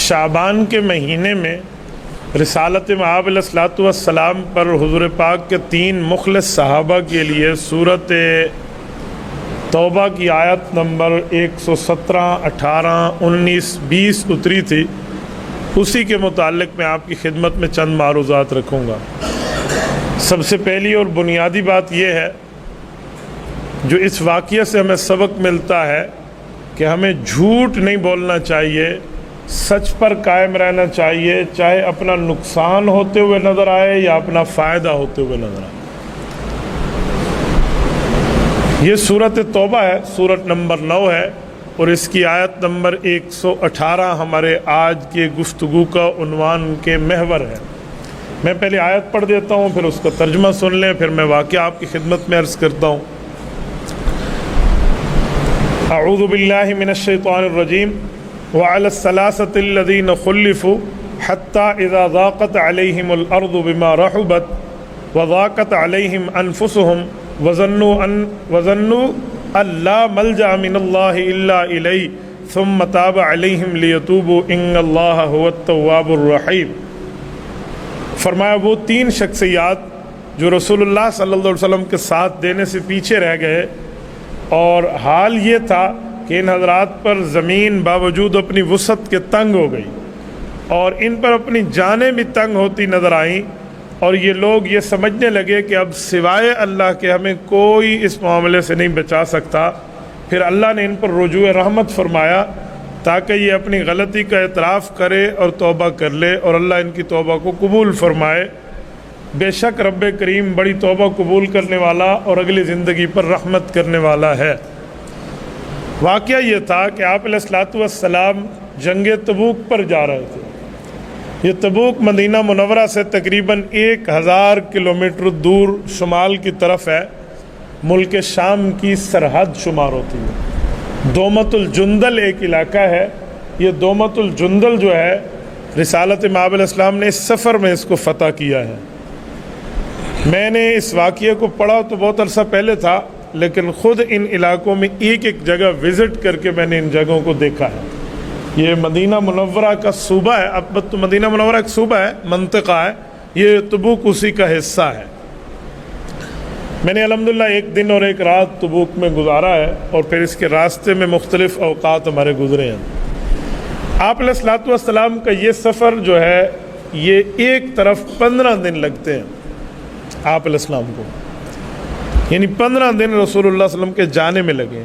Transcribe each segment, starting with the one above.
شعبان کے مہینے میں رسالت مآب علیہ الصلوۃ والسلام پر حضور پاک کے 3 مخلص صحابہ کے لیے سورۃ توبہ کی آیت نمبر 117، 18، 19، 20 اتری تھی. اسی کے متعلق میں آپ کی خدمت میں چند معروضات رکھوں گا. سب سے پہلی اور بنیادی بات یہ ہے جو اس واقعے سے ہمیں سبق ملتا ہے کہ ہمیں جھوٹ نہیں بولنا چاہیے، سچ پر قائم رہنا چاہیے، چاہے اپنا نقصان ہوتے ہوئے نظر آئے یا اپنا فائدہ ہوتے ہوئے نظر آئے. یہ سورۃ توبہ ہے، سورۃ نمبر 9 ہے، اور اس کی آیت نمبر 118 ہمارے آج کے گفتگو کا عنوان کے محور ہے. میں پہلے آیت پڑھ دیتا ہوں، پھر اس کا ترجمہ سن لیں، پھر میں واقعہ آپ کی خدمت میں عرض کرتا ہوں. اعوذ باللہ من الشیطان الرجیم. وعلى الثلاثة الذين خلفوا حتى إذا ضاقت عليهم الأرض بما رحبت وضاقت عليهم أنفسهم وظنوا أن لا ملجأ من الله إلا إليه ثم تاب عليهم ليتوبوا إن الله هو التواب الرحيم. فرمایا وہ 3 شخصیات جو رسول اللہ صلی اللہ علیہ وسلم کے ساتھ دینے سے پیچھے رہ گئے، اور حال یہ تھا کہ ان حضرات پر زمین باوجود اپنی وسعت کے تنگ ہو گئی اور ان پر اپنی جانیں بھی تنگ ہوتی نظر آئیں، اور یہ لوگ یہ سمجھنے لگے کہ اب سوائے اللہ کے ہمیں کوئی اس معاملے سے نہیں بچا سکتا. پھر اللہ نے ان پر رجوع رحمت فرمایا تاکہ یہ اپنی غلطی کا اعتراف کرے اور توبہ کر لے، اور اللہ ان کی توبہ کو قبول فرمائے. بے شک رب کریم بڑی توبہ قبول کرنے والا اور اگلی زندگی پر رحمت کرنے والا ہے. واقعہ یہ تھا کہ آپ علیہ الصلوۃ والسلام جنگ تبوک پر جا رہے تھے. یہ تبوک مدینہ منورہ سے تقریباً 1000 کلومیٹر دور شمال کی طرف ہے، ملک شام کی سرحد شمار ہوتی ہے. دومت الجندل ایک علاقہ ہے. یہ دومت الجندل جو ہے رسالت مآب علیہ السلام نے اس سفر میں اس کو فتح کیا ہے. میں نے اس واقعے کو پڑھا تو بہت عرصہ پہلے تھا، لیکن خود ان علاقوں میں ایک جگہ وزٹ کر کے میں نے ان جگہوں کو دیکھا ہے. یہ مدینہ منورہ کا صوبہ ہے. اب تو مدینہ منورہ ایک صوبہ ہے، منطقہ ہے. یہ تبوک اسی کا حصہ ہے. میں نے الحمدللہ 1 دن اور 1 رات تبوک میں گزارا ہے، اور پھر اس کے راستے میں مختلف اوقات ہمارے گزرے ہیں. آپ علیہ الصلوۃ والسلام کا یہ سفر جو ہے یہ ایک طرف 15 دن لگتے ہیں آپ علیہ السلام کو، یعنی 15 دن رسول اللہ صلی اللہ علیہ وسلم کے جانے میں لگے.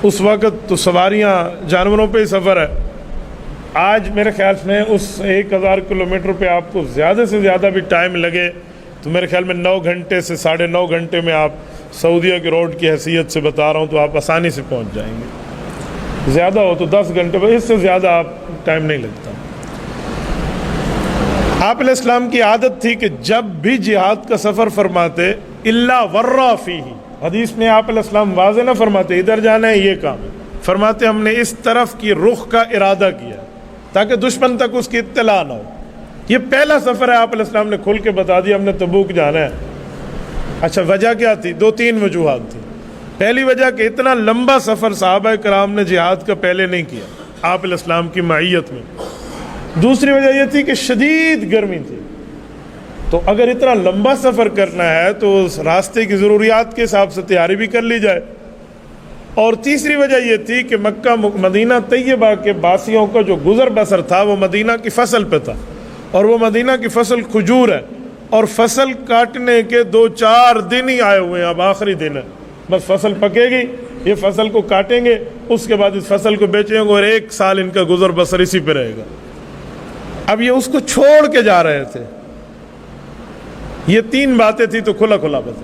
اس وقت تو سواریاں جانوروں پہ ہی سفر ہے. آج میرے خیال میں اس 1000 کلومیٹر پہ آپ کو زیادہ سے زیادہ بھی ٹائم لگے تو میرے خیال میں 9 گھنٹے سے 9.5 گھنٹے میں آپ سعودیہ کے روڈ کی حیثیت سے بتا رہا ہوں تو آپ آسانی سے پہنچ جائیں گے. زیادہ ہو تو 10 گھنٹے، اس سے زیادہ آپ ٹائم نہیں لگتا. آپ علیہ السلام کی عادت تھی کہ جب بھی جہاد کا سفر فرماتے الا ورا فیہ، حدیث میں آپ علیہ السلام واضح نہ فرماتے ادھر جانا ہے یہ کام ہے، فرماتے ہم نے اس طرف کی رخ کا ارادہ کیا تاکہ دشمن تک اس کی اطلاع نہ ہو. یہ پہلا سفر ہے، آپ علیہ السلام نے کھل کے بتا دیا ہم نے تبوک جانا ہے. اچھا وجہ کیا تھی؟ 2-3 وجوہات تھی. پہلی وجہ کہ اتنا لمبا سفر صحابہ کرام نے جہاد کا پہلے نہیں کیا آپ علیہ السلام کی معیت میں. دوسری وجہ یہ تھی کہ شدید گرمی تھی، تو اگر اتنا لمبا سفر کرنا ہے تو اس راستے کی ضروریات کے حساب سے تیاری بھی کر لی جائے. اور تیسری وجہ یہ تھی کہ مکہ مدینہ طیبہ کے باسیوں کا جو گزر بسر تھا وہ مدینہ کی فصل پہ تھا، اور وہ مدینہ کی فصل کھجور ہے، اور فصل کاٹنے کے 2-4 دن ہی آئے ہوئے ہیں. اب آخری دن ہے، بس فصل پکے گی، یہ فصل کو کاٹیں گے، اس کے بعد اس فصل کو بیچیں گے، اور 1 سال ان کا گزر بسر اسی پہ رہے گا. اب یہ اس کو چھوڑ کے جا رہے تھے. یہ 3 باتیں تھی تو کھلا بس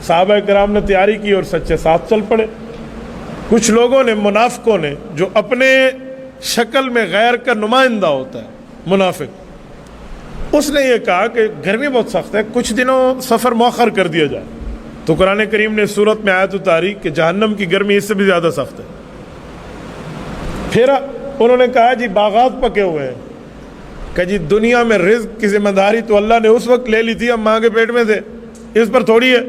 صحابہ کرام نے تیاری کی اور سچے ساتھ چل پڑے. کچھ لوگوں نے، منافقوں نے، جو اپنے شکل میں غیر کا نمائندہ ہوتا ہے منافق، اس نے یہ کہا کہ گرمی بہت سخت ہے، کچھ دنوں سفر مؤخر کر دیا جائے. تو قرآن کریم نے صورت میں آیت اتاری کہ جہنم کی گرمی اس سے بھی زیادہ سخت ہے. پھر انہوں نے کہا جی باغات پکے ہوئے ہیں، کہ جی دنیا میں رزق کی ذمہ داری تو اللہ نے اس وقت لے لی تھی، ہم ماں کے پیٹ میں تھے، اس پر تھوڑی ہے.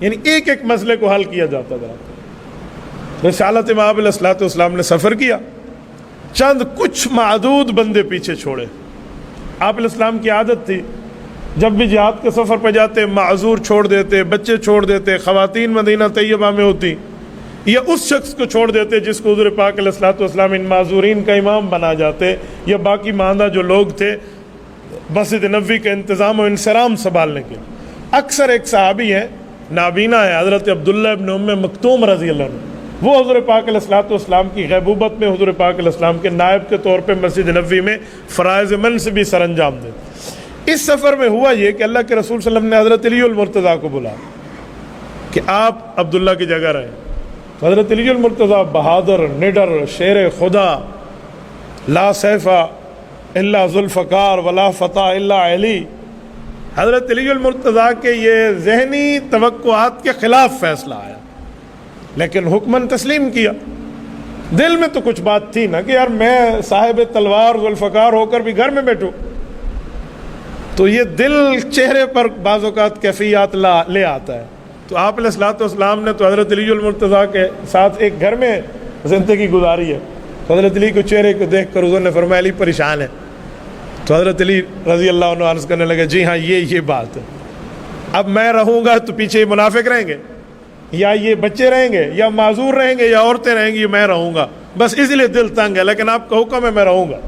یعنی ایک مسئلے کو حل کیا جاتا تھا. رسالت مآب علیہ الصلوۃ والسلام نے سفر کیا، چند کچھ معدود بندے پیچھے چھوڑے۔ آپ علیہ السلام کی عادت تھی جب بھی جہاد کے سفر پہ جاتے معذور چھوڑ دیتے، بچے چھوڑ دیتے، خواتین مدینہ طیبہ میں ہوتی، یا اس شخص کو چھوڑ دیتے جس کو حضور پاک علیہ الصلوۃ والسلام ان معذورین کا امام بنا جاتے، یا باقی ماندہ جو لوگ تھے مسجد نبوی کا انتظام و انصرام سنبھالنے کے۔ اکثر ایک صحابی ہیں، نابینا ہے، حضرت عبداللہ ابن ام مکتوم رضی اللہ عنہ، وہ حضور پاک علیہ الصلوۃ والسلام کی غیبوبت میں حضور پاک علیہ السلام کے نائب کے طور پہ مسجد نبوی میں فرائض منصبی سر انجام دے۔ اس سفر میں ہوا یہ کہ اللہ کے رسول صلی اللہ علیہ وسلم نے حضرت علی المرتضیٰ کو بولا کہ آپ عبداللہ کی جگہ رہیں۔ تو حضرت علی المرتضیٰ بہادر، نڈر، شیر خدا، لا سیف الا ذوالفقار ولا فتح الا علی، حضرت علی المرتضیٰ کے یہ ذہنی توقعات کے خلاف فیصلہ آیا، لیکن حکماً تسلیم کیا۔ دل میں تو کچھ بات تھی نا کہ یار میں صاحب تلوار ذوالفقار ہو کر بھی گھر میں بیٹھوں، تو یہ دل چہرے پر بعض اوقات کیفیات لے آتا ہے۔ تو آپ علیہ الصلوۃ والسلام نے تو حضرت علی المرتضیٰ کے ساتھ ایک گھر میں زندگی گزاری ہے، تو حضرت علی کو چہرے کو دیکھ کر حضور نے فرمایا علی پریشان ہے۔ تو حضرت علی رضی اللہ عنہ عرض کرنے لگے جی ہاں یہ بات ہے، اب میں رہوں گا تو پیچھے یہ منافق رہیں گے، یا یہ بچے رہیں گے، یا معذور رہیں گے، یا عورتیں رہیں گی، میں رہوں گا، بس اس لیے دل تنگ ہے، لیکن آپ کا حکم ہے میں رہوں گا۔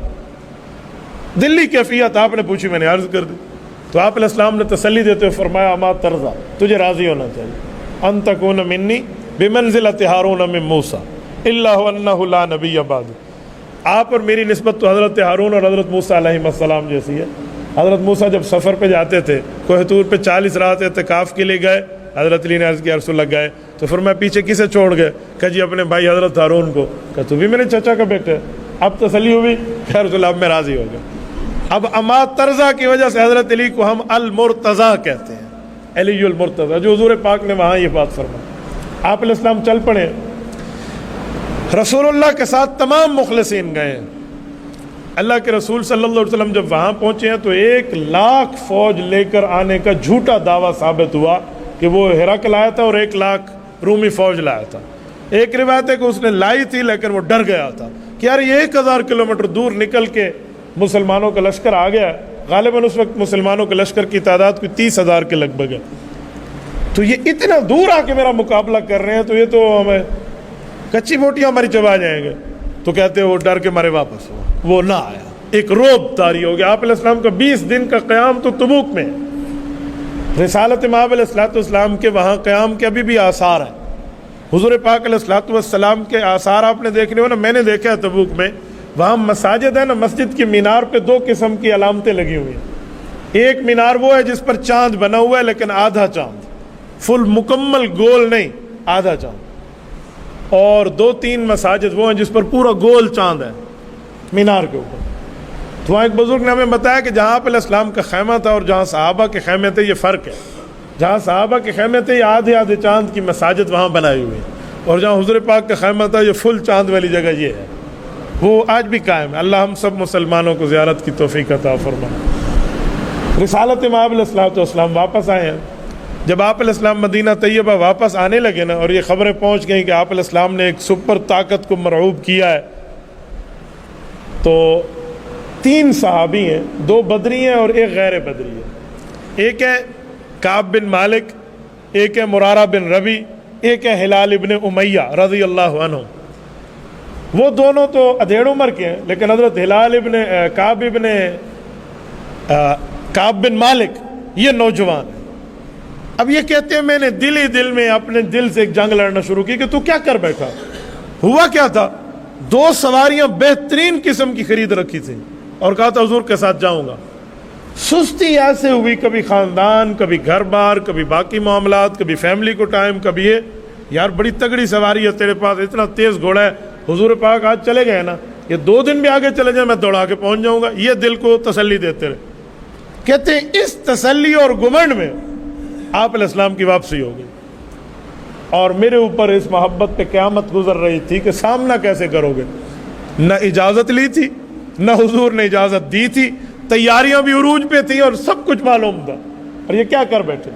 دلی کیفیت آپ نے پوچھی، میں نے عرض کر دی۔ تو آپ علیہ السلام نے تسلی دیتے ہوئے فرمایا اما ترضا، تجھے راضی ہونا چاہیے، ان تکون منی بمنزلۃ ہارون من موسیٰ الا انہ لا نبی بعد، آپ اور میری نسبت تو حضرت ہارون اور حضرت موسیٰ علیہ السلام جیسی ہے۔ حضرت موسیٰ جب سفر پہ جاتے تھے، کوہ طور پہ 40 رات اعتکاف کے لیے گئے، حضرت علی نے عرض کیا رسول اللہ گئے، تو فرمایا پیچھے کسے چھوڑ گئے؟ کہا جی اپنے بھائی حضرت ہارون کو۔ کہا تو بھی میرے چچا کا بیٹا ہے، اب تسلی ہوئی؟ خیر رسول اللہ اب میں راضی ہو گیا۔ اب اما ترضا کی وجہ سے حضرت علی کو ہم المرتضیٰ کہتے ہیں، علی المرتضیٰ، جو حضور پاک نے وہاں یہ بات فرمائی۔ آپ علیہ السلام چل پڑے، رسول اللہ کے ساتھ تمام مخلصین گئے ہیں۔ اللہ کے رسول صلی اللہ علیہ وسلم جب وہاں پہنچے ہیں تو 1,00,000 فوج لے کر آنے کا جھوٹا دعویٰ ثابت ہوا کہ وہ ہرقل لایا تھا اور 1,00,000 رومی فوج لایا تھا۔ ایک روایت ہے کہ اس نے لائی تھی لیکن وہ ڈر گیا تھا کہ یار یہ 1,000 کلومیٹر دور نکل کے مسلمانوں کا لشکر آ گیا ہے۔ غالباً اس وقت مسلمانوں کے لشکر کی تعداد کوئی 30,000 کے لگ بھگ ہے، تو یہ اتنا دور آ کے میرا مقابلہ کر رہے ہیں، تو یہ تو ہمیں کچی موٹیاں ہماری چبا جائیں گے۔ تو کہتے وہ ڈر کے مارے واپس ہوا، وہ نہ آیا، ایک روب طاری ہو گیا۔ آپ علیہ السلام کا 20 دن کا قیام تو تبوک میں ہے۔ رسالت مآب علیہ الصلوۃ والسلام کے وہاں قیام کے ابھی بھی آثار ہیں۔ حضور پاک علیہ الصلوۃ والسلام کے آثار آپ نے دیکھنے ہو نا، میں نے دیکھا ہے تبوک میں، وہاں مساجد ہے نا، مسجد کی مینار پہ 2 قسم کی علامتیں لگی ہوئی ہیں۔ ایک مینار وہ ہے جس پر چاند بنا ہوا ہے لیکن آدھا چاند، فل مکمل گول نہیں، آدھا چاند، اور 2-3 مساجد وہ ہیں جس پر پورا گول چاند ہے مینار کے اوپر۔ تو وہاں ایک بزرگ نے ہمیں بتایا کہ جہاں علیہ السلام کا خیمہ تھا اور جہاں صحابہ کے خیمے تھے یہ فرق ہے۔ جہاں صحابہ کے خیمے تھے یہ آدھے چاند کی مساجد وہاں بنائی ہوئی ہیں، اور جہاں حضور پاک کا خیمہ تھا یہ فل چاند والی جگہ یہ ہے، وہ آج بھی قائم ہے۔ اللہ ہم سب مسلمانوں کو زیارت کی توفیق عطا فرمائے۔ رسالت مآب علیہ الصلوۃ والسلام واپس آئے ہیں۔ جب آپ علیہ السلام مدینہ طیبہ واپس آنے لگے نا، اور یہ خبریں پہنچ گئیں کہ آپ علیہ السلام نے ایک سپر طاقت کو مرعوب کیا ہے، تو 3 صحابی ہیں، 2 بدری ہیں اور 1 غیر بدری ہے۔ ایک ہے کعب بن مالک، ایک ہے مرارہ بن ربی، ایک ہے ہلال ابن امیہ رضی اللہ عنہ۔ وہ دونوں تو ادھیڑ عمر کے ہیں، لیکن حضرت ہلال ابن کعب بن مالک یہ نوجوان ہے۔ اب یہ کہتے ہیں میں نے دل میں اپنے دل سے ایک جنگ لڑنا شروع کی کہ تو کیا کر بیٹھا؟ ہوا کیا تھا؟ 2 سواریاں بہترین قسم کی خرید رکھی تھی اور کہا تھا حضور کے ساتھ جاؤں گا۔ سستی ایسے ہوئی، کبھی خاندان، کبھی گھر بار، کبھی باقی معاملات، کبھی فیملی کو ٹائم، کبھی یہ، یار بڑی تگڑی سواری ہے تیرے پاس، اتنا تیز گھوڑا ہے، حضور پاک آج چلے گئے نا، یہ 2 دن بھی آگے چلے جائیں میں دوڑا کے پہنچ جاؤں گا۔ یہ دل کو تسلی دیتے رہے۔ کہتے ہیں اس تسلی اور گمنڈ میں آپ علیہ السلام کی واپسی ہو گئی، اور میرے اوپر اس محبت پہ قیامت گزر رہی تھی کہ سامنا کیسے کرو گے۔ نہ اجازت لی تھی، نہ حضور نے اجازت دی تھی، تیاریاں بھی عروج پہ تھیں اور سب کچھ معلوم تھا، اور یہ کیا کر بیٹھے۔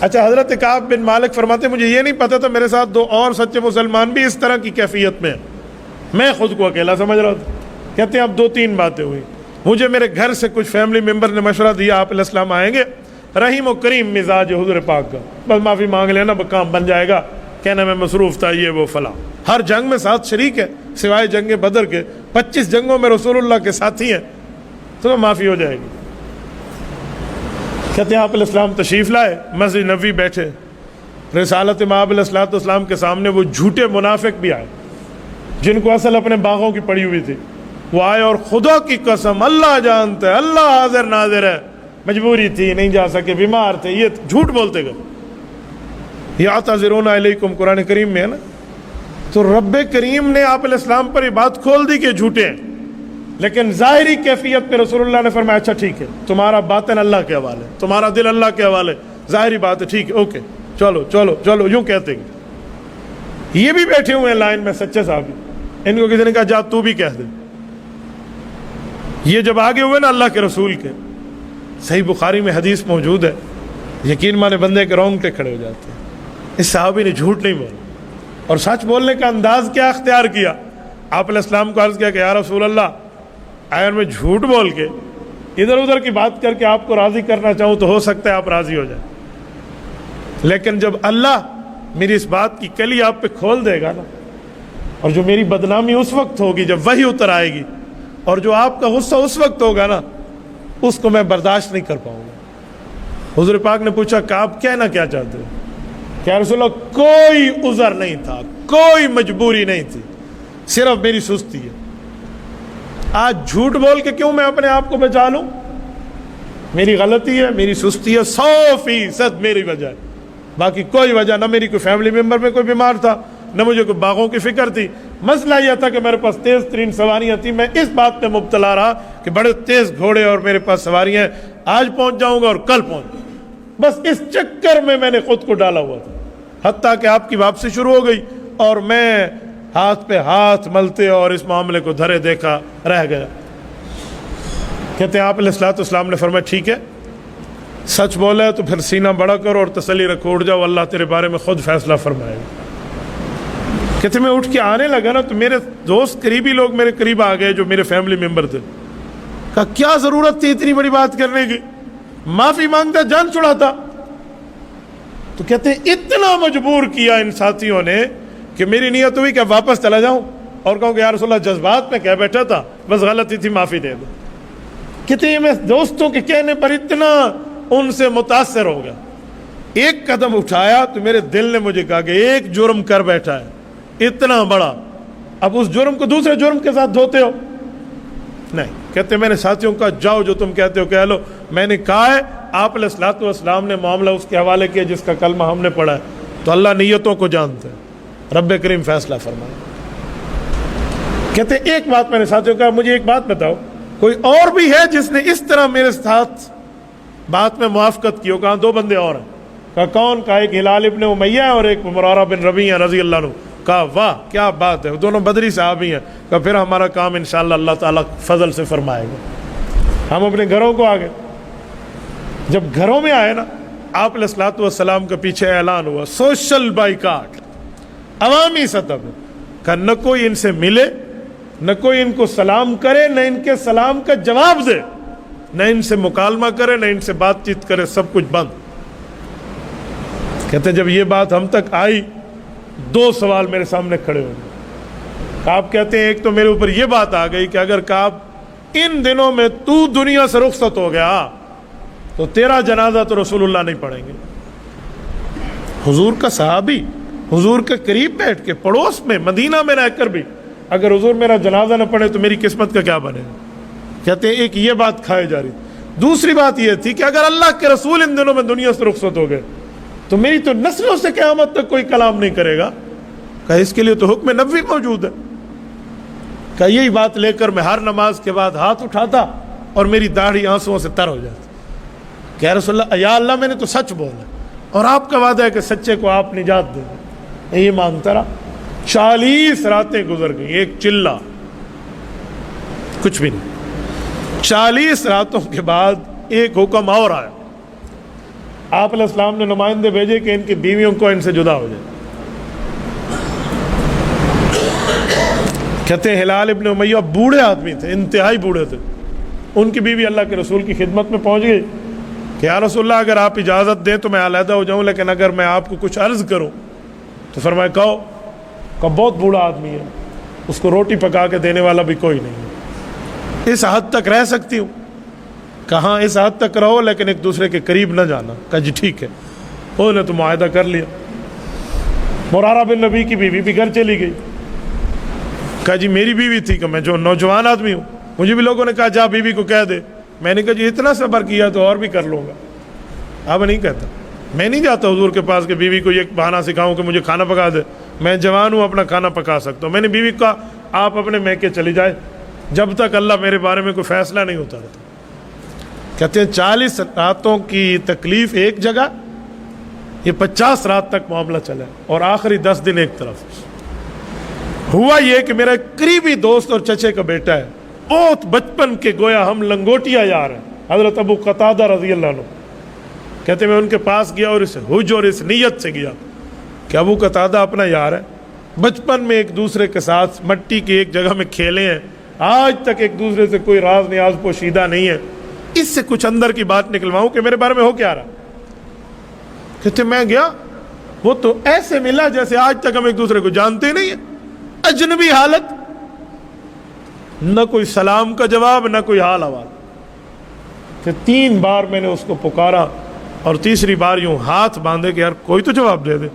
اچھا، حضرت کعب بن مالک فرماتے مجھے یہ نہیں پتا تھا، میرے ساتھ 2 اور سچے مسلمان بھی اس طرح کی کیفیت میں ہیں۔ میں خود کو اکیلا سمجھ رہا تھا. کہتے ہیں اب 2-3 باتیں ہوئی. مجھے میرے گھر سے کچھ فیملی ممبر نے مشورہ دیا آپ علیہ السلام آئیں گے, رحیم و کریم مزاج حضور پاک کا, بس معافی مانگ لینا کام بن جائے گا, کہنا میں مصروف تھا یہ وہ فلاں. ہر جنگ میں ساتھ شریک ہے سوائے جنگ بدر کے, 25 جنگوں میں رسول اللہ کے ساتھی ہیں, تو معافی ہو جائے گی. کہتے ہیں آپ علیہ السلام تشریف لائے, مسجد نبوی بیٹھے, رسالت مآب علیہ السلام کے سامنے وہ جھوٹے منافق بھی آئے جن کو اصل اپنے باغوں کی پڑی ہوئی تھی. وہ آئے اور خدا کی قسم اللہ جانتا ہے, اللہ حاضر ناظر ہے, مجبوری تھی نہیں جا سکے, بیمار تھے, یہ جھوٹ بولتے گئے. یعتذرون علیکم قرآن کریم میں ہے نا. تو رب کریم نے آپ علیہ السلام پر یہ بات کھول دی کہ جھوٹے ہیں, لیکن ظاہری کیفیت پہ رسول اللہ نے فرمایا اچھا ٹھیک ہے, تمہارا باطن اللہ کے حوالے, تمہارا دل اللہ کے حوالے, ظاہری بات ہے ٹھیک ہے اوکے چلو چلو چلو, یوں کہتے ہیں. یہ بھی بیٹھے ہوئے ہیں لائن میں سچے صحابی, ان کو کسی نے کہا جا تو بھی کہہ دے. یہ جب آگے ہوئے نا اللہ کے رسول کے, صحیح بخاری میں حدیث موجود ہے, یقین مانے بندے کے رونگٹے کھڑے ہو جاتے ہیں. اس صحابی نے جھوٹ نہیں بولا اور سچ بولنے کا انداز کیا اختیار کیا. آپ علیہ السلام کو عرض کیا کہ یا رسول اللہ, اگر میں جھوٹ بول کے ادھر ادھر کی بات کر کے آپ کو راضی کرنا چاہوں تو ہو سکتا ہے آپ راضی ہو جائیں, لیکن جب اللہ میری اس بات کی کلی آپ پہ کھول دے گا نا, اور جو میری بدنامی اس وقت ہوگی جب وحی اتر آئے گی, اور جو آپ کا غصہ اس وقت ہوگا نا, اس کو میں برداشت نہیں کر پاؤں گا. حضور پاک نے پوچھا کہ آپ کہنا کیا چاہتے ہو؟ کہ رسول اللہ کوئی عذر نہیں تھا, کوئی مجبوری نہیں تھی, صرف میری سستی ہے. آج جھوٹ بول کے کیوں میں اپنے آپ کو بچا لوں؟ میری غلطی ہے, میری سستی ہے, 100% میری وجہ ہے, باقی کوئی وجہ نہ. میری کوئی فیملی ممبر میں کوئی بیمار تھا, نہ مجھے کوئی باغوں کی فکر تھی. مسئلہ یہ تھا کہ میرے پاس تیز ترین سواریاں تھیں, میں اس بات پہ مبتلا رہا کہ بڑے تیز گھوڑے اور میرے پاس سواریاں ہیں, آج پہنچ جاؤں گا اور کل پہنچ جاؤں گا. بس اس چکر میں نے خود کو ڈالا ہوا تھا, حتیٰ کہ آپ کی واپسی شروع ہو گئی اور میں ہاتھ پہ ہاتھ ملتے اور اس معاملے کو دھرے دیکھا رہ گیا. کہتے ہیں آپ علیہ السلام نے فرمایا ٹھیک ہے, سچ بولا ہے تو پھر سینہ بڑا کرو اور تسلی رکھو, اٹھ جاؤ, اللہ تیرے بارے میں خود فیصلہ فرمائے گا. کہتے میں اٹھ کے آنے لگا نا تو میرے دوست قریبی لوگ میرے قریب آ گئے جو میرے فیملی ممبر تھے. کہا کیا ضرورت تھی اتنی بڑی بات کرنے کی, معافی مانگتا جان چھڑاتا. تو کہتے ہیں اتنا مجبور کیا ان ساتھیوں نے کہ میری نیت ہوئی کہ واپس چلا جاؤں اور کہوں کہ یا رسول اللہ جذبات میں کہہ بیٹھا تھا, بس غلطی تھی, معافی دے دو. کہتے ہیں میں دوستوں کے کہنے پر اتنا ان سے متاثر ہو گیا, ایک قدم اٹھایا تو میرے دل نے مجھے کہا کہ ایک جرم کر بیٹھا ہے اتنا بڑا, اب اس جرم کو دوسرے جرم کے ساتھ دھوتے ہو. نہیں, کہتے میں نے ساتھیوں کا جاؤ جو تم کہتے ہو کہہ لو, میں نے کہا ہے. آپ علیہ الصلوۃ والسلام نے معاملہ اس کے حوالے کیا جس کا کلمہ ہم نے پڑھا ہے, تو اللہ نیتوں کو جانتا ہے, رب کریم فیصلہ فرمائے. کہتے ایک بات میں نے ساتھیوں کہا مجھے ایک بات بتاؤ, کوئی اور بھی ہے جس نے اس طرح میرے ساتھ بات میں موافقت کی ہو؟ کہا 2 بندے اور ہیں. کہا کون؟ کہا ایک ہلال ابن امیہ ہے اور ایک مرارہ بن ربیعہ رضی اللہ عنہ. کہا واہ کیا بات ہے, وہ دونوں بدری صحابی ہیں. کہا پھر ہمارا کام انشاءاللہ اللہ تعالیٰ فضل سے فرمائے گا. ہم اپنے گھروں کو آگے, جب گھروں میں آئے نا, آپ علیہ الصلوۃ والسلام کے پیچھے اعلان ہوا سوشل بائیکاٹ, عوامی سطح پہ. کہا نہ کوئی ان سے ملے, نہ کوئی ان کو سلام کرے, نہ ان کے سلام کا جواب دے, نہ ان سے مکالمہ کرے, نہ ان سے بات چیت کرے, سب کچھ بند. کہتے جب یہ بات ہم تک آئی 2 سوال میرے سامنے کھڑے ہو گئے. آپ کہتے ہیں ایک تو میرے اوپر یہ بات آ گئی کہ اگر کعب ان دنوں میں تو دنیا سے رخصت ہو گیا تو تیرا جنازہ تو رسول اللہ نہیں پڑھیں گے. حضور کا صحابی, حضور کے قریب بیٹھ کے, پڑوس میں, مدینہ میں رہ کر بھی اگر حضور میرا جنازہ نہ پڑھے تو میری قسمت کا کیا بنے گا. کہتے ہیں ایک یہ بات کھائے جا رہی. دوسری بات یہ تھی کہ اگر اللہ کے رسول ان دنوں میں دنیا سے رخصت ہو گئے تو میری تو نسلوں سے قیامت تک کوئی کلام نہیں کرے گا. کہا اس کے لیے تو حکم نبوی موجود ہے. کہا یہی بات لے کر میں ہر نماز کے بعد ہاتھ اٹھاتا اور میری داڑھی آنسوؤں سے تر ہو جاتی. کہ یا رسول اللہ, یا اللہ میں نے تو سچ بولا اور آپ کا وعدہ ہے کہ سچے کو آپ نجات دیں گے. یہ مانگتا رہا. 40 راتیں گزر گئی, ایک چلہ, کچھ بھی نہیں. 40 راتوں کے بعد ایک حکم اور آیا. آپ علیہ السلام نے نمائندے بھیجے کہ ان کی بیویوں کو ان سے جدا ہو جائے. کہتے ہیں ہلال ابن امیہ بوڑھے آدمی تھے، انتہائی بوڑھے تھے. ان کی بیوی اللہ کے رسول کی خدمت میں پہنچ گئی کہ یا رسول اللہ اگر آپ اجازت دیں تو میں علیحدہ ہو جاؤں، لیکن اگر میں آپ کو کچھ عرض کروں تو فرمایا کہو. کہ بہت بوڑھا آدمی ہے، اس کو روٹی پکا کے دینے والا بھی کوئی نہیں ہے، اس حد تک رہ سکتی ہوں؟ کہاں اس حد تک رہو لیکن ایک دوسرے کے قریب نہ جانا. کہا جی ٹھیک ہے. انہوں نے تو معاہدہ کر لیا. مرارہ بن نبی کی بیوی بھی گھر چلی گئی. کہا جی میری بیوی تھی کہ میں جو نوجوان آدمی ہوں، مجھے بھی لوگوں نے کہا جا بیوی کو کہہ دے. میں نے کہا جی اتنا صبر کیا تو اور بھی کر لوں گا. اب نہیں کہتا، میں نہیں جاتا حضور کے پاس کہ بیوی کو یہ بہانہ سکھاؤں کہ مجھے کھانا پکا دے. میں جوان ہوں، اپنا کھانا پکا سکتا ہوں. میں نے بیوی کو کہا آپ اپنے میکے چلی جائے جب تک اللہ میرے بارے میں کوئی فیصلہ نہیں ہوتا رہتا. کہتے ہیں 40 راتوں کی تکلیف ایک جگہ، یہ 50 رات تک معاملہ چلا اور آخری 10 دن ایک طرف. ہوا یہ کہ میرا ایک قریبی دوست اور چچے کا بیٹا ہے، بہت بچپن کے گویا ہم لنگوٹیا یار ہیں، حضرت ابو قتادہ رضی اللہ عنہ. کہتے میں ان کے پاس گیا اور اس حج اور اس نیت سے گیا کہ ابو قتادہ اپنا یار ہے، بچپن میں ایک دوسرے کے ساتھ مٹی کی ایک جگہ میں کھیلے ہیں، آج تک ایک دوسرے سے کوئی راز نیاز پوشیدہ نہیں ہے، اس سے کچھ اندر کی بات نکلواؤں کہ میرے بارے میں ہو کیا رہا. کہتے میں گیا، وہ تو ایسے ملا جیسے آج تک ہم ایک دوسرے کو جانتے نہیں ہیں، اجنبی حالت، نہ کوئی سلام کا جواب نہ کوئی حال حوال. کہ 3 بار میں نے اس کو پکارا اور تیسری بار یوں ہاتھ باندھے کہ یار کوئی تو جواب دے دے،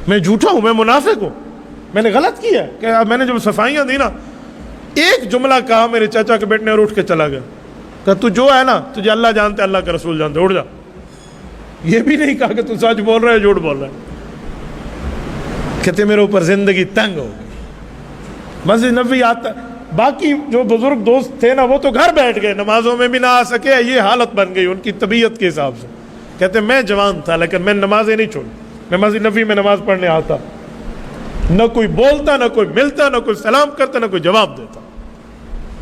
میں جھوٹا ہوں، میں منافق ہوں، میں نے غلط کیا ہے. کہ میں نے جب صفائیاں دی نا، ایک جملہ کہا میرے چچا کے بیٹے نے اور اٹھ کے چلا گیا. کہ تو جو ہے نا تجھے اللہ جانتے اللہ کا رسول جانتے، اٹھ جا. یہ بھی نہیں کہا کہ تو سچ بول رہا ہے جھوٹ بول رہا ہے. کہتے میرے اوپر زندگی تنگ ہو گئی. مسجد نبوی آتا، باقی جو بزرگ دوست تھے نا وہ تو گھر بیٹھ گئے، نمازوں میں بھی نہ آ سکے. یہ حالت بن گئی ان کی طبیعت کے حساب سے. کہتے میں جوان تھا لیکن میں نمازیں نہیں چھوڑی. میں مسجد نبوی میں نماز پڑھنے آتا، نہ کوئی بولتا، نہ کوئی ملتا، نہ کوئی سلام کرتا، نہ کوئی جواب دیتا،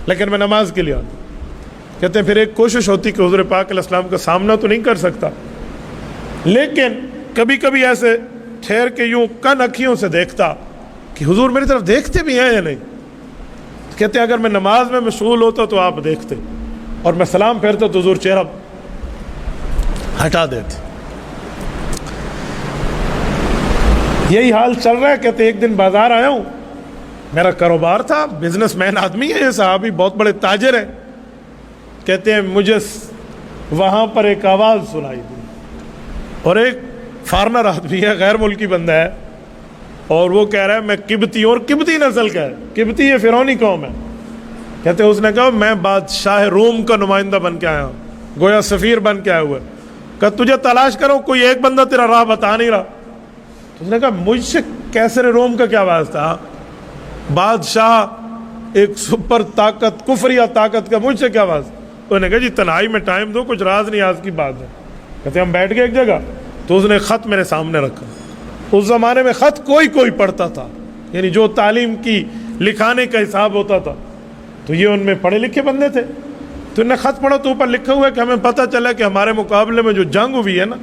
لیکن میں نماز کے لیے آتا. کہتے ہیں پھر ایک کوشش ہوتی کہ حضور پاک علیہ السلام کا سامنا تو نہیں کر سکتا، لیکن کبھی کبھی ایسے ٹھہر کے یوں کن اکھیوں سے دیکھتا کہ حضور میری طرف دیکھتے بھی ہیں یا نہیں. کہتے ہیں اگر میں نماز میں مشغول ہوتا تو آپ دیکھتے، اور میں سلام پھیرتا تو حضور چہرہ ہٹا دیتے. یہی حال چل رہا ہے. کہتے ایک دن بازار آیا ہوں، میرا کاروبار تھا، بزنس مین آدمی ہے یہ صحابی، بہت بڑے تاجر ہیں. کہتے ہیں مجھے وہاں پر ایک آواز سنائی دی، اور ایک فارنر آدمی ہے، غیر ملکی بندہ ہے، اور وہ کہہ رہا ہے میں قبطی ہوں، اور قبطی نسل کا ہے. قبطی یہ فرعونی قوم ہے. کہتے ہیں اس نے کہا میں بادشاہ روم کا نمائندہ بن کے آیا ہوں، گویا سفیر بن کے آیا ہوا ہے. کہ تجھے تلاش کروں، کوئی ایک بندہ تیرا راہ بتا نہیں رہا. تو اس نے کہا مجھ سے کیسر روم کا کیا واسطہ، بادشاہ ایک سپر طاقت، کفریہ طاقت کا مجھ سے کیا واسطہ. انہوں نے کہا جی تنہائی میں ٹائم دو، کچھ راز نیاز کی بات ہے. کہتے ہم بیٹھ گئے ایک جگہ، تو اس نے خط میرے سامنے رکھا. اس زمانے میں خط کوئی پڑھتا تھا، یعنی جو تعلیم کی لکھانے کا حساب ہوتا تھا، تو یہ ان میں پڑھے لکھے بندے تھے. تو انہیں خط پڑھا تو اوپر لکھا ہوا ہے کہ ہمیں پتہ چلا کہ ہمارے مقابلے میں جو جنگ ہوئی ہے نا،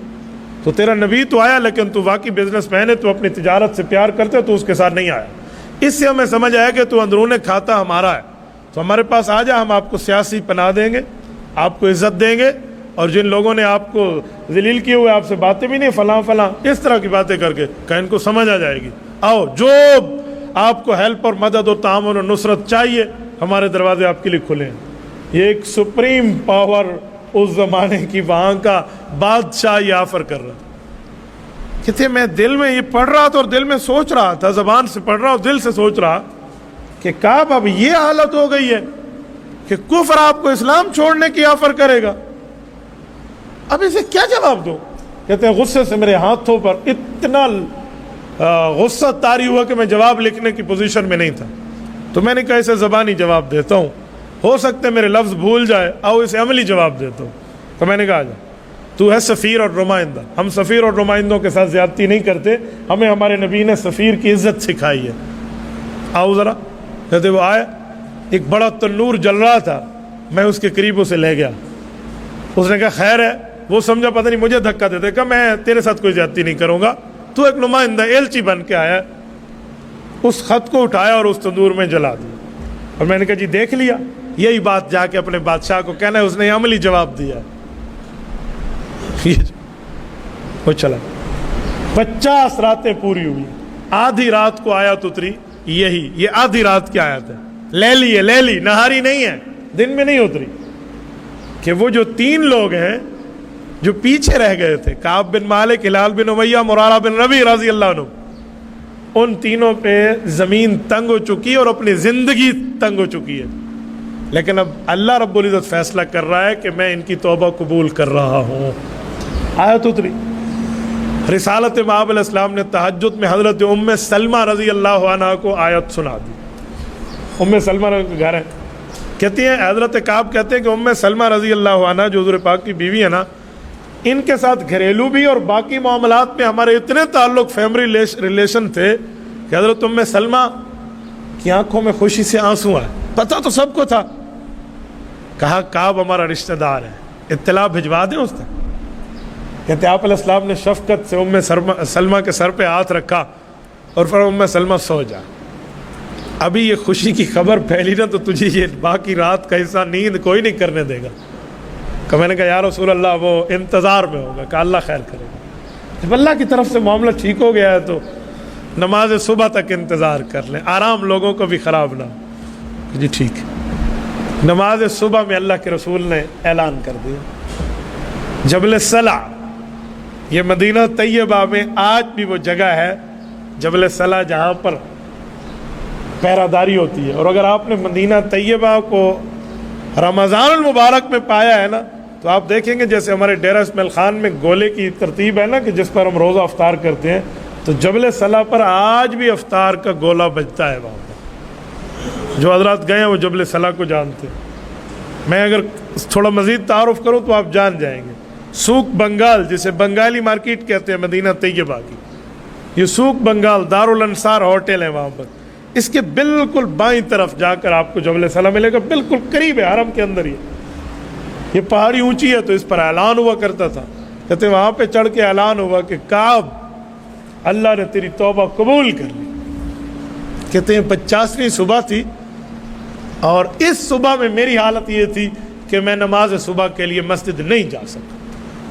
تو تیرا نبی تو آیا لیکن تو واقعی بزنس مین ہے، تو اپنی تجارت سے پیار کرتے تو اس کے ساتھ نہیں آیا. اس سے ہمیں سمجھ آیا کہ تو اندرون کھاتا ہمارا ہے، تو ہمارے پاس آ جا، ہم آپ کو سیاسی پناہ دیں گے، آپ کو عزت دیں گے، اور جن لوگوں نے آپ کو ذلیل کیے ہوئے آپ سے باتیں بھی نہیں، فلاں فلاں اس طرح کی باتیں کر کے کہ ان کو سمجھ آ جائے گی. آؤ، جو آپ کو ہیلپ اور مدد اور تعاون اور نصرت چاہیے، ہمارے دروازے آپ کے لیے کھلے ہیں. یہ ایک سپریم پاور اس زمانے کی وہاں کا بادشاہ یہ آفر کر رہا. کہتے میں دل میں یہ پڑھ رہا تھا اور دل میں سوچ رہا تھا، زبان سے پڑھ رہا اور دل سے سوچ رہا کہ کعب اب یہ حالت ہو گئی ہے کہ کفر آپ کو اسلام چھوڑنے کی آفر کرے گا، اب اسے کیا جواب دو. کہتے ہیں غصے سے میرے ہاتھوں پر اتنا غصہ طاری ہوا کہ میں جواب لکھنے کی پوزیشن میں نہیں تھا. تو میں نے کہا اسے زبانی جواب دیتا ہوں، ہو سکتا ہے میرے لفظ بھول جائے، آؤ اسے عملی جواب دیتا ہوں. تو میں نے کہا جا تو ہے سفیر اور نمائندہ، ہم سفیر اور نمائندوں کے ساتھ زیادتی نہیں کرتے، ہمیں ہمارے نبی نے سفیر کی عزت سکھائی ہے. آؤ ذرا. کہتے وہ آئے، ایک بڑا تنور جل رہا تھا، میں اس کے قریب اسے لے گیا. اس نے کہا خیر ہے. وہ سمجھا پتہ نہیں مجھے دھکا دیتے، کہ میں تیرے ساتھ کوئی زیادتی نہیں کروں گا، تو ایک نمائندہ ایلچی بن کے آیا. اس خط کو اٹھایا اور اس تندور میں جلا دیا. اور میں نے کہا جی دیکھ لیا, یہی بات جا کے اپنے بادشاہ کو کہنا ہے, اس نے عملی جواب دیا. وہ چلا, 50 راتیں پوری ہوئی, آدھی رات کو آیت اتری. یہ آدھی رات کی آیت ہے, لیلی نہاری نہیں ہے, دن میں نہیں اتری, کہ وہ جو 3 لوگ ہیں جو پیچھے رہ گئے تھے, کعب بن مالک, ہلال بن امیہ, مرارہ بن ربیع رضی اللہ عنہ, ان تینوں پہ زمین تنگ ہو چکی اور اپنی زندگی تنگ ہو چکی ہے. لیکن اب اللہ رب العزت فیصلہ کر رہا ہے کہ میں ان کی توبہ قبول کر رہا ہوں. آیت اتری. رسالت مآب علیہ السلام نے تہجد میں حضرت ام سلمہ رضی اللہ عنہ کو آیت سنا دی. ام سلمہ کا گھر ہے, کہتی ہیں حضرت کعب کہتے ہیں کہ ام سلمہ رضی اللہ عنہ جو حضور پاک کی بیوی ہے نا, ان کے ساتھ گھریلو بھی اور باقی معاملات میں ہمارے اتنے تعلق, فیملی ریلیشن تھے کہ حضرت ام سلمہ کی آنکھوں میں خوشی سے آنسو آئے. پتہ تو سب کو تھا. کہا کعب ہمارا رشتہ دار ہے, اطلاع بھجوا دیں اس تک. کہتے آپ علیہ السلام نے شفقت سے ام سلمہ کے سر پہ ہاتھ رکھا اور فرمایا ام سلمہ سو جا, ابھی یہ خوشی کی خبر پھیلی نا تو تجھے یہ باقی رات کا حصہ نیند کوئی نہیں کرنے دے گا. کہ میں نے کہا یا رسول اللہ وہ انتظار میں ہوگا. کہ اللہ خیر کرے گا. جب اللہ کی طرف سے معاملہ ٹھیک ہو گیا ہے تو نماز صبح تک انتظار کر لیں, آرام لوگوں کو بھی خراب نہ ہو. جی ٹھیک ہے. نماز صبح میں اللہ کے رسول نے اعلان کر دیا, جبل صلع, یہ مدینہ طیبہ میں آج بھی وہ جگہ ہے جبل صلع جہاں پر پہراداری ہوتی ہے. اور اگر آپ نے مدینہ طیبہ کو رمضان المبارک میں پایا ہے نا تو آپ دیکھیں گے جیسے ہمارے ڈیرہ اسماعیل خان میں گولے کی ترتیب ہے نا کہ جس پر ہم روزہ افطار کرتے ہیں, تو جبل صلع پر آج بھی افطار کا گولا بجتا ہے. وہاں پر جو حضرات گئے ہیں وہ جبل صلع کو جانتے ہیں. میں اگر تھوڑا مزید تعارف کروں تو آپ جان جائیں گے. سوق بنگال, جسے بنگالی مارکیٹ کہتے ہیں مدینہ طیبہ کی, یہ سوق بنگال دارالانصار ہوٹل ہے وہاں پر, اس کے بالکل بائیں طرف جا کر آپ کو جبل صلع ملے گا, بالکل قریب ہے, حرم کے اندر ہی. یہ پہاڑی اونچی ہے تو اس پر اعلان ہوا کرتا تھا. کہتے ہیں وہاں پہ چڑھ کے اعلان ہوا کہ کعب اللہ نے تیری توبہ قبول کر لی. کہتے ہیں 50ویں صبح تھی اور اس صبح میں میری حالت یہ تھی کہ میں نماز صبح کے لیے مسجد نہیں جا سکا.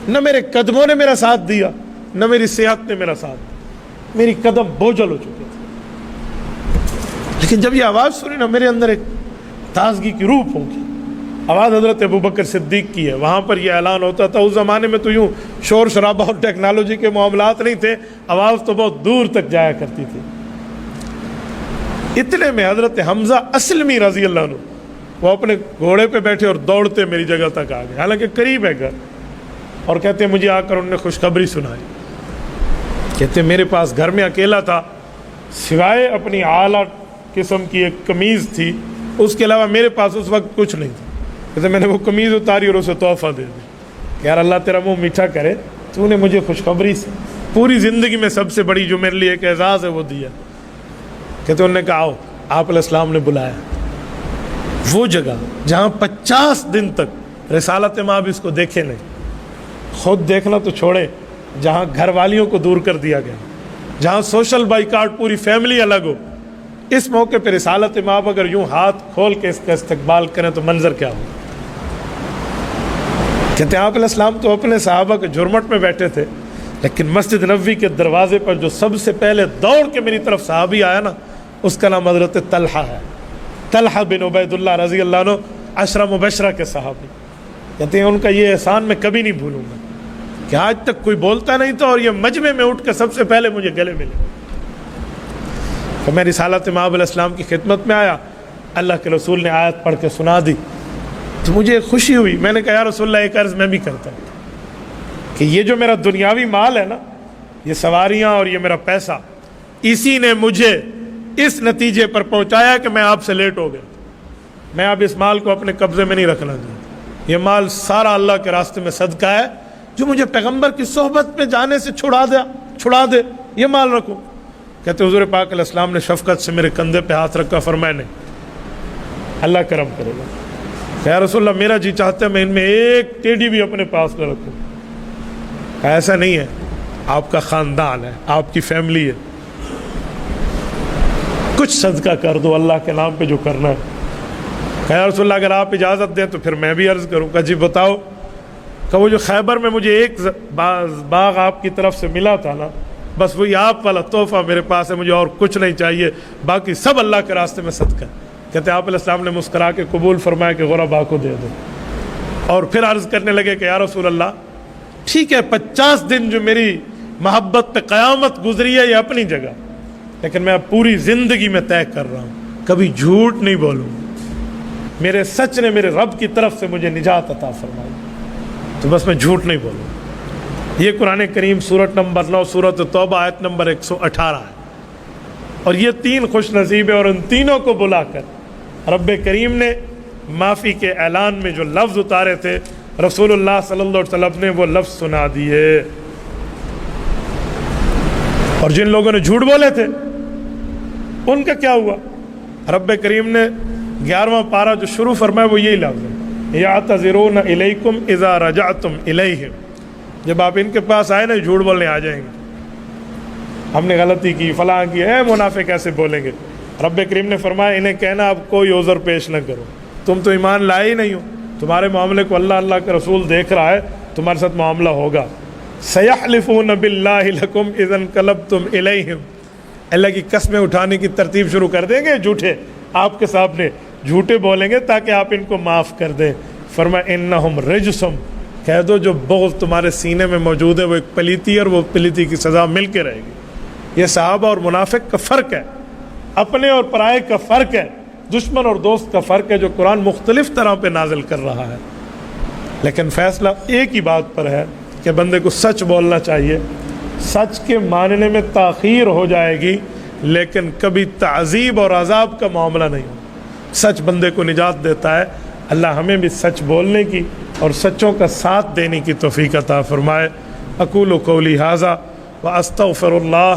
نہ میرے قدموں نے میرا ساتھ دیا, نہ میری صحت نے میرا ساتھ دیا, میری قدم بوجھل ہو چکے تھے. لیکن جب یہ آواز سنی نا میرے اندر ایک تازگی کی روح پھونکی. آواز حضرت ابوبکر صدیق کی ہے. وہاں پر یہ اعلان ہوتا تھا. اس زمانے میں تو یوں شور شرابہ اور ٹیکنالوجی کے معاملات نہیں تھے, آواز تو بہت دور تک جایا کرتی تھی. اتنے میں حضرت حمزہ اسلمی رضی اللہ عنہ وہ اپنے گھوڑے پہ بیٹھے اور دوڑتے میری جگہ تک آ گئے, حالانکہ قریب ہے گھر. اور کہتے ہیں مجھے آ کر انہوں نے خوشخبری سنائی. کہتے ہیں میرے پاس گھر میں اکیلا تھا, سوائے اپنی اعلیٰ قسم کی ایک قمیض تھی, اس کے علاوہ میرے پاس اس وقت کچھ نہیں تھا. کہتے میں نے وہ قمیض اتاری اور اسے تحفہ دے دی. یار اللہ تیرا منہ میٹھا کرے, تو نے مجھے خوشخبری سے پوری زندگی میں سب سے بڑی جو میرے لیے ایک اعزاز ہے وہ دیا. کہتے انہوں نے کہا آؤ. آپ علیہ السلام نے بلایا. وہ جگہ جہاں 50 دن تک رسالت مآب اس کو دیکھے نہیں, خود دیکھنا تو چھوڑے, جہاں گھر والیوں کو دور کر دیا گیا, جہاں سوشل بائیکاٹ, پوری فیملی الگ ہو, اس موقع پہ رسالت مآب اگر یوں ہاتھ کھول کے اس کا استقبال کریں تو منظر کیا ہو. کہتے ہیں آپ علیہ السلام تو اپنے صحابہ کے جھرمٹ میں بیٹھے تھے, لیکن مسجد نبوی کے دروازے پر جو سب سے پہلے دوڑ کے میری طرف صحابی آیا نا, اس کا نام حضرت طلحہ ہے. طلحہ بن عبید اللہ رضی اللہ عنہ, 10 مبشرہ کے صحابی. کہتے ہیں ان کا یہ احسان میں کبھی نہیں بھولوں گا کہ آج تک کوئی بولتا نہیں تھا اور یہ مجمع میں اٹھ کے سب سے پہلے مجھے گلے ملے. تو میں رسالت مآب علیہ السلام کی خدمت میں آیا, اللہ کے رسول نے آیت پڑھ کے سنا دی تو مجھے خوشی ہوئی. میں نے کہا یا رسول اللہ ایک عرض میں بھی کرتا ہوں کہ یہ جو میرا دنیاوی مال ہے نا, یہ سواریاں اور یہ میرا پیسہ, اسی نے مجھے اس نتیجے پر پہنچایا کہ میں آپ سے لیٹ ہو گیا. میں اب اس مال کو اپنے قبضے میں نہیں رکھنا چاہتا. یہ مال سارا اللہ کے راستے میں صدقہ ہے, جو مجھے پیغمبر کی صحبت میں جانے سے چھڑا دے, یہ مال رکھو. کہتے حضور پاک علیہ السلام نے شفقت سے میرے کندھے پہ ہاتھ رکھا, فرمایا نہیں, اللہ کرم کرے گا. یا رسول اللہ میرا جی چاہتا ہے میں ان میں ایک ٹیڈی بھی اپنے پاس نہ رکھوں. ایسا نہیں ہے, آپ کا خاندان ہے, آپ کی فیملی ہے. کچھ صدقہ کر دو اللہ کے نام پہ جو کرنا ہے۔ کہا یا رسول اللہ اگر آپ اجازت دیں تو پھر میں بھی عرض کروں۔ کہا جی بتاؤ۔ کہ وہ جو خیبر میں مجھے ایک باغ آپ کی طرف سے ملا تھا نا، بس وہی آپ والا تحفہ میرے پاس ہے، مجھے اور کچھ نہیں چاہیے، باقی سب اللہ کے راستے میں صدقہ۔ کہتے ہیں آپ علیہ السلام نے مسکرا کے قبول فرمایا کہ غرباء کو دے دو، اور پھر عرض کرنے لگے کہ یا رسول اللہ ٹھیک ہے 50 دن جو میری محبت پہ قیامت گزری ہے یہ اپنی جگہ، لیکن میں اب پوری زندگی میں طے کر رہا ہوں کبھی جھوٹ نہیں بولوں، میرے سچ نے میرے رب کی طرف سے مجھے نجات عطا فرمائی، تو بس میں جھوٹ نہیں بولوں۔ یہ قرآن کریم سورت نمبر 9 سورت توبہ آیت نمبر 118 ہے، اور یہ 3 خوش نصیب ہیں، اور ان تینوں کو بلا کر رب کریم نے معافی کے اعلان میں جو لفظ اتارے تھے رسول اللہ صلی اللہ علیہ وسلم نے وہ لفظ سنا دیے، اور جن لوگوں نے جھوٹ بولے تھے ان کا کیا ہوا؟ رب کریم نے 11واں پارہ جو شروع فرمایا وہ یہی لفظ ہے، یعتذرون الیکم اذا رجعتم الیہم، جب آپ ان کے پاس آئے نا جھوٹ بولنے آ جائیں گے، ہم نے غلطی کی فلاں کی، اے منافق ایسے بولیں گے۔ رب کریم نے فرمایا انہیں کہنا اب کوئی عذر پیش نہ کرو، تم تو ایمان لائے ہی نہیں ہو، تمہارے معاملے کو اللہ کا رسول دیکھ رہا ہے، تمہارے ساتھ معاملہ ہوگا۔ سیحلفون باللہ لکم اذا انقلبتم الیہم، اللہ کی قسمیں اٹھانے کی ترتیب شروع کر دیں گے جھوٹے آپ کے سامنے، جھوٹے بولیں گے تاکہ آپ ان کو معاف کر دیں۔ فرمایا انہم رجسم، کہہ دو جو بغض تمہارے سینے میں موجود ہے وہ ایک پلیتی ہے، اور وہ پلیتی کی سزا مل کے رہے گی۔ یہ صحابہ اور منافق کا فرق ہے، اپنے اور پرائے کا فرق ہے، دشمن اور دوست کا فرق ہے، جو قرآن مختلف طرح پہ نازل کر رہا ہے، لیکن فیصلہ ایک ہی بات پر ہے کہ بندے کو سچ بولنا چاہیے، سچ کے ماننے میں تاخیر ہو جائے گی لیکن کبھی تعذیب اور عذاب کا معاملہ نہیں ہو، سچ بندے کو نجات دیتا ہے۔ اللہ ہمیں بھی سچ بولنے کی اور سچوں کا ساتھ دینے کی توفیق عطا فرمائے۔ اقول قولی ھذا واستغفر اللہ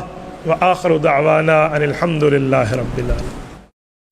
وآخر دعوانا ان الحمد للہ رب العالمین۔